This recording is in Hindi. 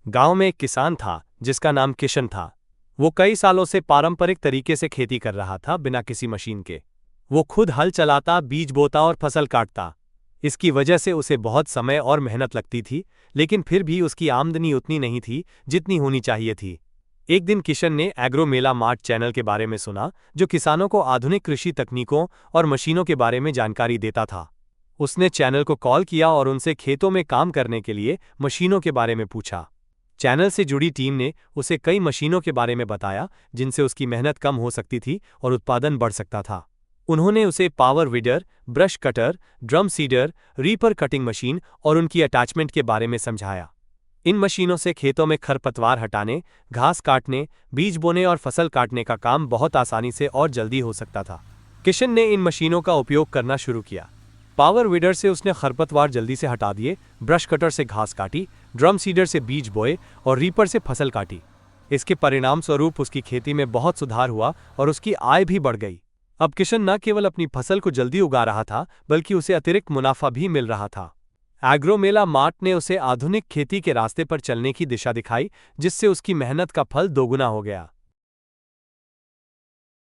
गांव में एक किसान था जिसका नाम किशन था। वो कई सालों से पारंपरिक तरीके से खेती कर रहा था, बिना किसी मशीन के। वो खुद हल चलाता, बीज बोता और फसल काटता। इसकी वजह से उसे बहुत समय और मेहनत लगती थी, लेकिन फिर भी उसकी आमदनी उतनी नहीं थी जितनी होनी चाहिए थी। एक दिन किशन ने एग्रो मेला मार्ट चैनल के बारे में सुना, जो किसानों को आधुनिक कृषि तकनीकों और मशीनों के बारे में जानकारी देता था। उसने चैनल को कॉल किया और उनसे खेतों में काम करने के लिए मशीनों के बारे में पूछा। चैनल से जुड़ी टीम ने उसे कई मशीनों के बारे में बताया, जिनसे उसकी मेहनत कम हो सकती थी और उत्पादन बढ़ सकता था। उन्होंने उसे power weeder, brush cutter, drum seeder, reaper cutting machine और उनकी अटैचमेंट के बारे में समझाया। इन मशीनों से खेतों में खरपतवार हटाने, घास काटने, बीज बोने और फसल काटने का काम बहुत आसानी से और जल्दी हो सकता था। किशन ने इन मशीनों का उपयोग करना शुरू किया। पावर वीडर से उसने खरपतवार जल्दी से हटा दिए, ब्रश कटर से घास काटी, ड्रम सीडर से बीज बोए और रीपर से फसल काटी। इसके परिणाम स्वरूप उसकी खेती में बहुत सुधार हुआ और उसकी आय भी बढ़ गई। अब किशन न केवल अपनी फसल को जल्दी उगा रहा था, बल्कि उसे अतिरिक्त मुनाफा भी मिल रहा था। एग्रो मेला मार्ट ने उसे आधुनिक खेती के रास्ते पर चलने की दिशा दिखाई, जिससे उसकी मेहनत का फल दोगुना हो गया।